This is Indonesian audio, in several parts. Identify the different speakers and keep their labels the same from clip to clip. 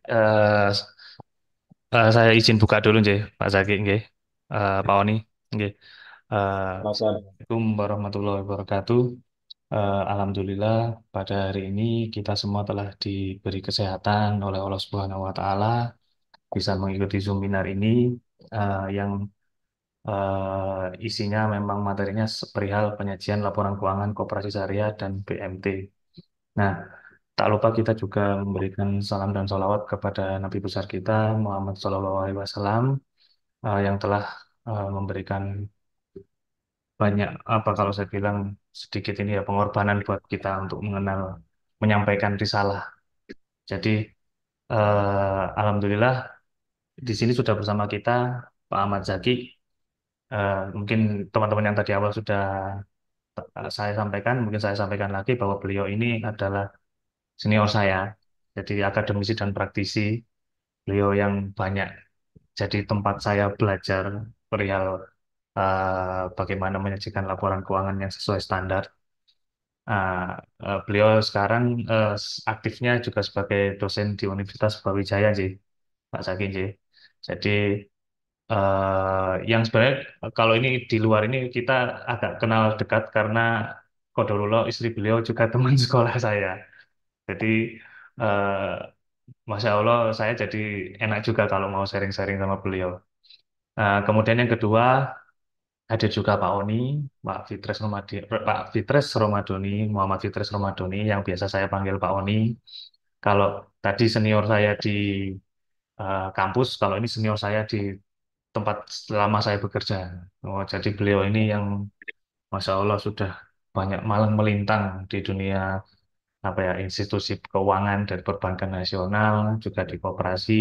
Speaker 1: Eh, saya izin buka dulu nggih, Pak Zaki nggih. Pak Oni nggih.
Speaker 2: Silakan.
Speaker 1: Assalamualaikum warahmatullahi wabarakatuh. Alhamdulillah pada hari ini kita semua telah diberi kesehatan oleh Allah Subhanahu wa taala bisa mengikuti Zoominar ini yang isinya memang materinya perihal penyajian laporan keuangan Koperasi Syariah dan BMT. Nah, tak lupa kita juga memberikan salam dan salawat kepada Nabi besar kita Muhammad SAW yang telah memberikan banyak apa kalau saya bilang sedikit ini ya pengorbanan buat kita untuk mengenal menyampaikan risalah. Jadi alhamdulillah di sini sudah bersama kita Pak Ahmad Zaki. Mungkin teman-teman yang tadi awal sudah saya sampaikan, mungkin saya sampaikan lagi bahwa beliau ini adalah senior saya. Jadi akademisi dan praktisi, beliau yang banyak jadi tempat saya belajar perihal bagaimana menyajikan laporan keuangan yang sesuai standar. Ah, beliau sekarang aktifnya juga sebagai dosen di Universitas Brawijaya, sih, Pak Zaki, sih. Jadi yang sebenarnya kalau ini di luar ini kita agak kenal dekat karena Qadarullah istri beliau juga teman sekolah saya. Jadi eh, Masya Allah saya jadi enak juga kalau mau sharing-sharing sama beliau. Kemudian yang kedua ada juga Pak Oni, Pak Fitres Romadoni, Muhammad Fitres Romadoni yang biasa saya panggil Pak Oni. Kalau tadi senior saya di kampus, kalau ini senior saya di tempat selama saya bekerja. Oh, jadi beliau ini yang Masya Allah sudah banyak malang melintang di dunia apa ya institusi keuangan dan perbankan nasional, juga di koperasi.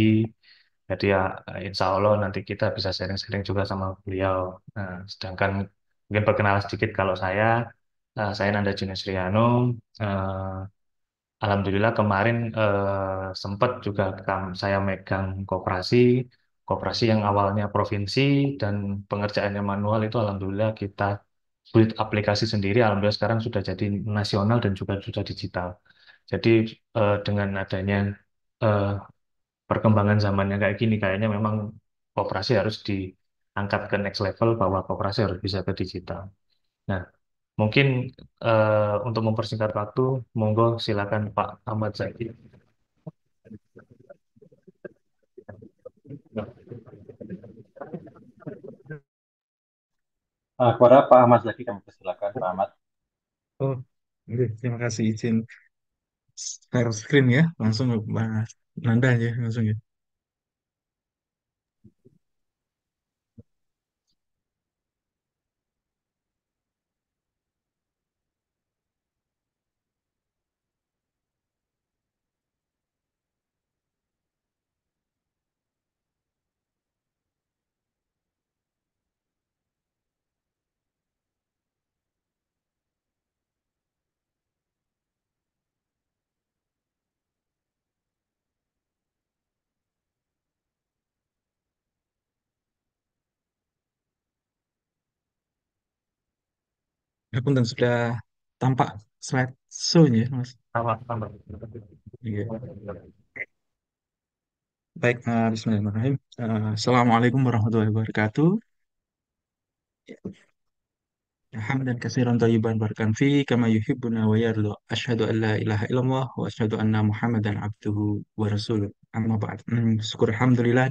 Speaker 1: Jadi ya insya Allah nanti kita bisa sharing-sharing juga sama beliau. Nah, sedangkan mungkin perkenalan sedikit kalau saya Nanda Junusriano. Alhamdulillah kemarin sempat juga saya megang koperasi yang awalnya provinsi dan pengerjaannya manual itu alhamdulillah kita build aplikasi sendiri. Alhamdulillah sekarang sudah jadi nasional dan juga sudah digital. Jadi dengan adanya eh, perkembangan zamannya kayak gini, kayaknya memang koperasi harus diangkat ke next level bahwa koperasi harus bisa ke digital. Nah, mungkin untuk mempersingkat waktu, monggo silakan Pak Ahmad Zaki.
Speaker 2: Kepada Pak Ahmad Zaki kami persilakan, Pak Ahmad.
Speaker 3: Oh, oke. Terima kasih izin share screen ya. Langsung bahas Nanda aja langsung ya. Ya, punten sudah tampak slide show-nya, Mas.
Speaker 1: Sama-sama.
Speaker 3: Iya. Baik, Bismillahirrahmanirrahim. Assalamualaikum warahmatullahi wabarakatuh. Hamdan katsiran thayyiban barakan fi kama yuhibbuna wa yarda. Asyhadu an la ilaha illallah wa asyhadu anna Muhammadan abduhu wa rasuluh. Amma ba'd. Syukur alhamdulillah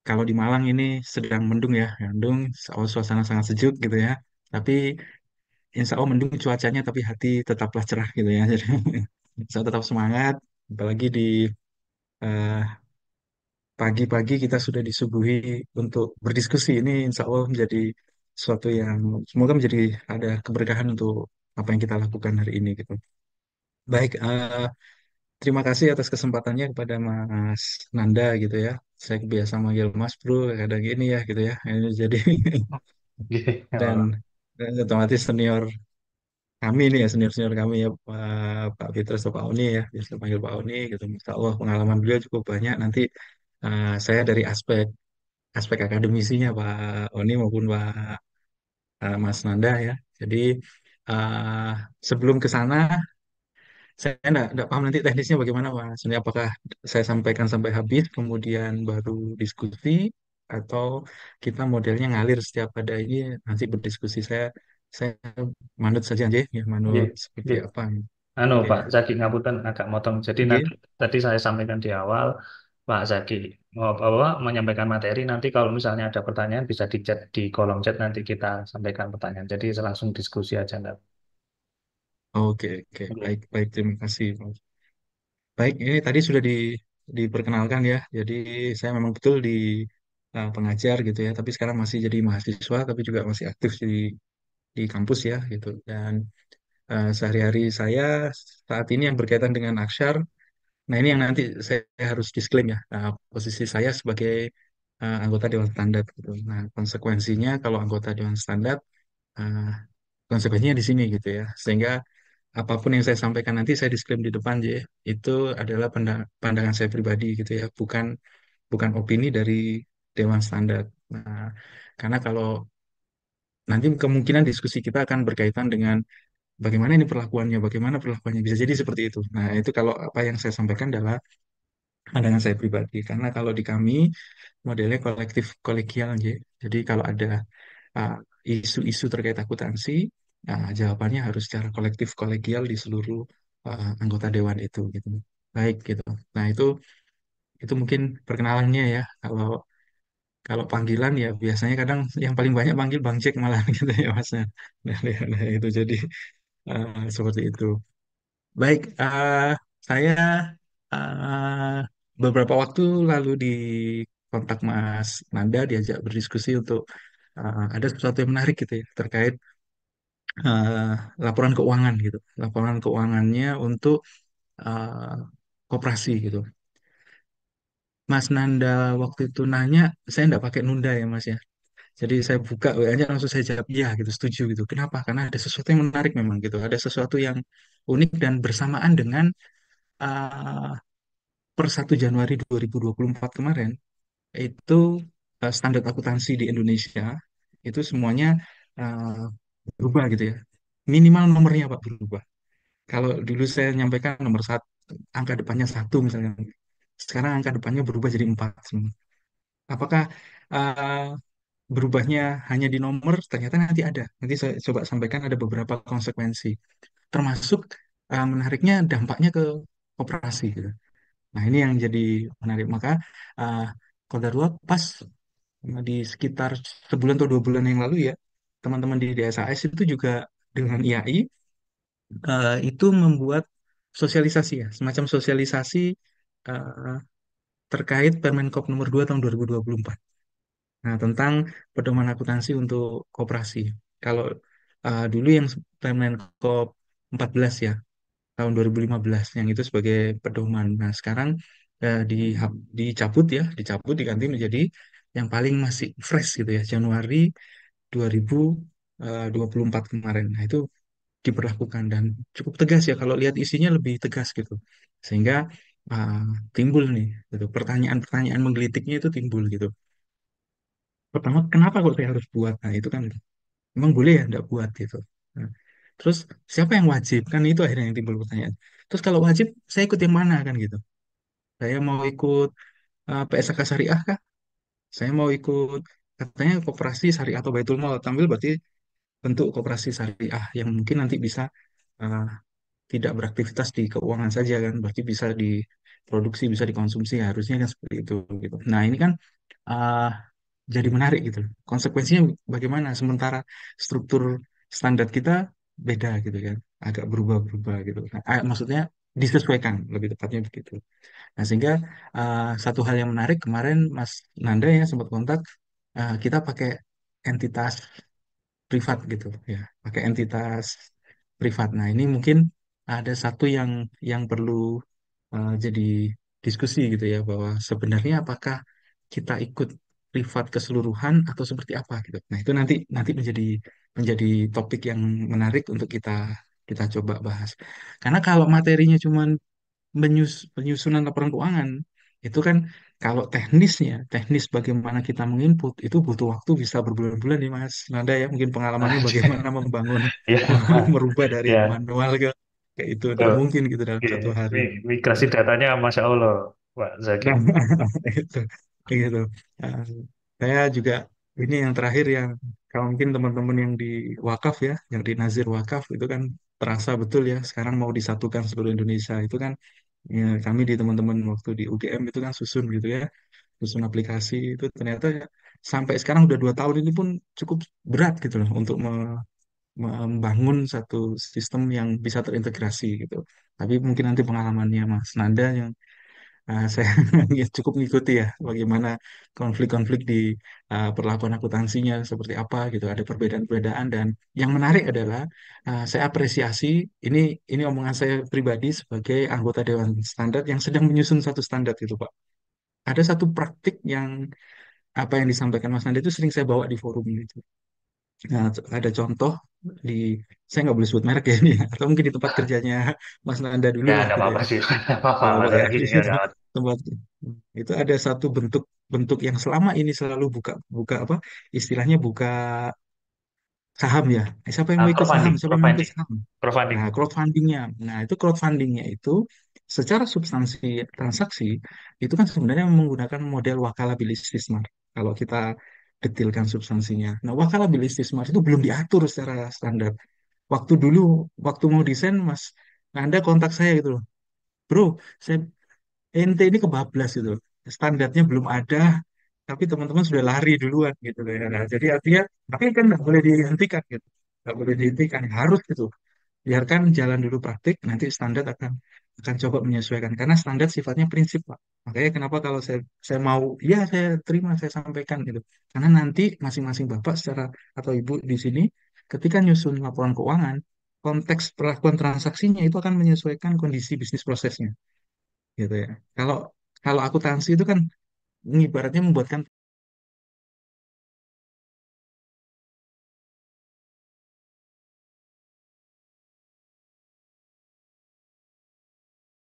Speaker 3: kalau di Malang ini sedang mendung ya, mendung, suasana sangat sejuk gitu ya. Tapi insya Allah mendung cuacanya, tapi hati tetaplah cerah gitu ya. Jadi saya tetap semangat, apalagi di eh, pagi-pagi kita sudah disuguhi untuk berdiskusi. Ini insya Allah menjadi suatu yang semoga menjadi ada keberkahan untuk apa yang kita lakukan hari ini gitu. Baik, terima kasih atas kesempatannya kepada Mas Nanda gitu ya. Saya kebiasa manggil Mas Bro, kadang gini ya gitu ya. Ini jadi
Speaker 1: Oke,
Speaker 3: dan otomatis senior kami nih ya, senior-senior kami ya, Pak Fitrus atau Pak Oni ya, biasa panggil Pak Oni gitu. Masya Allah pengalaman beliau cukup banyak. Nanti saya dari aspek aspek akademisinya Pak Oni maupun Mas Nanda ya. Jadi eh, sebelum ke sana, saya enggak paham nanti teknisnya bagaimana Mas. Ini apakah saya sampaikan sampai habis, kemudian baru diskusi, atau kita modelnya ngalir setiap ada ini nanti berdiskusi. Saya manut saja aja ya,
Speaker 1: Nggih,
Speaker 3: manut seperti
Speaker 1: nggih.
Speaker 3: apa.
Speaker 1: Anu
Speaker 3: Oke.
Speaker 1: Pak Zaki ngapunten agak motong. Jadi nanti
Speaker 3: Oke.
Speaker 1: tadi saya sampaikan di awal Pak Zaki apa menyampaikan materi nanti kalau misalnya ada pertanyaan bisa di chat di kolom chat nanti kita sampaikan pertanyaan. Jadi langsung diskusi aja enggak.
Speaker 3: Oke, oke.
Speaker 1: Oke.
Speaker 3: Baik, baik. Terima kasih. Baik, ini tadi sudah diperkenalkan ya. Jadi saya memang betul di pengajar gitu ya, tapi sekarang masih jadi mahasiswa, tapi juga masih aktif di kampus ya gitu. Dan sehari-hari saya saat ini yang berkaitan dengan Akshar. Nah, ini yang nanti saya harus disclaim ya. Posisi saya sebagai anggota Dewan Standar gitu. Nah, konsekuensinya kalau anggota Dewan Standar, eh, konsekuensinya di sini gitu ya. Sehingga apapun yang saya sampaikan nanti saya disclaim di depan J. Itu adalah pandangan saya pribadi gitu ya, bukan bukan opini dari Dewan Standar. Nah, karena kalau nanti kemungkinan diskusi kita akan berkaitan dengan bagaimana perlakuannya bisa jadi seperti itu. Nah, itu kalau apa yang saya sampaikan adalah pandangan saya pribadi. Karena kalau di kami modelnya kolektif kolegial, J. Jadi kalau ada uh, isu-isu terkait akuntansi, jawabannya harus secara kolektif kolegial di seluruh anggota dewan itu gitu. Baik gitu. Nah, itu mungkin perkenalannya ya. Kalau kalau panggilan ya biasanya kadang yang paling banyak panggil Bang Jack malah gitu ya Masnya. Nah, itu jadi seperti itu. Baik, saya uh, beberapa waktu lalu di kontak Mas Nanda diajak berdiskusi untuk ada sesuatu yang menarik gitu ya terkait eh, laporan keuangan gitu, laporan keuangannya untuk eh, koperasi gitu. Mas Nanda waktu itu nanya, saya nggak pakai nunda ya Mas ya. Jadi saya buka WA-nya langsung saya jawab iya gitu, setuju gitu. Kenapa? Karena ada sesuatu yang menarik memang gitu, ada sesuatu yang unik dan bersamaan dengan eh, per 1 Januari 2024 kemarin itu standar akuntansi di Indonesia itu semuanya eh, berubah gitu ya. Minimal nomornya Pak berubah. Kalau dulu saya nyampaikan nomor satu, angka depannya satu misalnya. Sekarang angka depannya berubah jadi empat semua. Apakah eh, berubahnya hanya di nomor? Ternyata nanti ada. Nanti saya coba sampaikan ada beberapa konsekuensi. Termasuk menariknya dampaknya ke operasi gitu. Nah ini yang jadi menarik. Maka uh, Kodarullah pas di sekitar sebulan atau 2 bulan yang lalu ya, teman-teman di DSAS itu juga dengan IAI itu membuat sosialisasi ya, semacam sosialisasi eh, terkait Permenkop nomor 2 tahun 2024. Nah, tentang pedoman akuntansi untuk koperasi. Kalau dulu yang Permenkop 14 ya, tahun 2015 yang itu sebagai pedoman. Nah, sekarang dicabut ya, dicabut diganti menjadi yang paling masih fresh gitu ya, Januari 2024 kemarin. Nah, itu diberlakukan dan cukup tegas ya kalau lihat isinya lebih tegas gitu sehingga uh, timbul nih gitu pertanyaan-pertanyaan menggelitiknya itu timbul gitu pertama kenapa kok saya harus buat nah itu kan emang boleh ya enggak buat gitu. Nah, terus siapa yang wajib kan itu akhirnya yang timbul pertanyaan terus kalau wajib saya ikut yang mana kan gitu saya mau ikut PSK Syariah kah saya mau ikut katanya koperasi syariah atau Baitul Mal tampil berarti bentuk koperasi syariah yang mungkin nanti bisa uh, tidak beraktivitas di keuangan saja kan, berarti bisa diproduksi, bisa dikonsumsi, harusnya kan seperti itu gitu. Nah ini kan uh, jadi menarik gitu. Konsekuensinya bagaimana? Sementara struktur standar kita beda gitu kan, agak berubah-berubah gitu. Nah, maksudnya disesuaikan lebih tepatnya begitu. Nah sehingga satu hal yang menarik kemarin Mas Nanda ya sempat kontak kita pakai entitas privat gitu ya pakai entitas privat. Nah ini mungkin ada satu yang perlu jadi diskusi gitu ya bahwa sebenarnya apakah kita ikut privat keseluruhan atau seperti apa gitu. Nah itu nanti nanti menjadi menjadi topik yang menarik untuk kita kita coba bahas. Karena kalau materinya cuma penyusunan laporan keuangan itu kan kalau teknisnya, teknis bagaimana kita menginput itu butuh waktu bisa berbulan-bulan nih Mas Nanda ya. Mungkin pengalamannya
Speaker 1: Ah,
Speaker 3: bagaimana membangun
Speaker 1: ya,
Speaker 3: merubah dari
Speaker 1: ya.
Speaker 3: manual ke. kayak itu nggak
Speaker 1: Tuh,
Speaker 3: mungkin gitu dalam
Speaker 1: iya,
Speaker 3: satu hari.
Speaker 1: migrasi datanya Masya Allah, Pak Zaki.
Speaker 3: Nah, itu gitu. Nah, saya juga ini yang terakhir yang kalau mungkin teman-teman yang di wakaf ya, yang di Nazir Wakaf itu kan terasa betul ya. Sekarang mau disatukan seluruh Indonesia itu kan ya, kami di teman-teman waktu di UGM itu kan susun gitu ya, susun aplikasi itu ternyata ya, sampai sekarang udah 2 tahun ini pun cukup berat gitu loh untuk membangun satu sistem yang bisa terintegrasi gitu. Tapi mungkin nanti pengalamannya Mas Nanda yang saya ya cukup mengikuti ya bagaimana konflik-konflik di perlakuan akuntansinya seperti apa gitu. Ada perbedaan-perbedaan dan yang menarik adalah saya apresiasi ini ini omongan saya pribadi sebagai anggota Dewan Standar yang sedang menyusun satu standar gitu Pak. Ada satu praktik yang apa yang disampaikan Mas Nanda itu sering saya bawa di forum gitu. Nah, ada contoh di saya nggak boleh sebut merek ya ini ya, atau mungkin di tempat kerjanya Mas Nanda dulu
Speaker 1: Ya,
Speaker 3: lah
Speaker 1: nggak
Speaker 3: gitu ya.
Speaker 1: apa-apa sih, nggak apa-apa.
Speaker 3: Kalau
Speaker 1: Masalah
Speaker 3: ya
Speaker 1: gini ya,
Speaker 3: gitu
Speaker 1: nggak apa-apa.
Speaker 3: tempat itu ada satu bentuk bentuk yang selama ini selalu buka buka apa istilahnya buka saham ya. Siapa yang mau ikut saham?
Speaker 1: Crowdfunding,
Speaker 3: Siapa yang mau ikut
Speaker 1: crowdfunding,
Speaker 3: saham?
Speaker 1: crowdfunding.
Speaker 3: Nah, crowdfundingnya. Nah, itu crowdfundingnya itu secara substansi transaksi itu kan sebenarnya menggunakan model wakala bilis istismar. Kalau kita detilkan substansinya. Nah, wakala bilis istismar itu belum diatur secara standar. Waktu dulu, waktu mau desain, Mas, Anda kontak saya gitu loh. Bro, saya ente ini kebablas gitu. Standarnya belum ada, tapi teman-teman sudah lari duluan gitu loh ya. Nah, jadi artinya, tapi kan nggak boleh dihentikan gitu. Nggak boleh dihentikan, harus gitu. Biarkan jalan dulu praktik, nanti standar akan coba menyesuaikan. Karena standar sifatnya prinsip, Pak. Makanya kenapa kalau saya mau, ya saya terima, saya sampaikan gitu. Karena nanti masing-masing Bapak secara atau Ibu di sini, ketika nyusun laporan keuangan, konteks perlakuan transaksinya itu akan menyesuaikan kondisi bisnis prosesnya gitu ya. Kalau kalau akuntansi itu kan ibaratnya membuatkan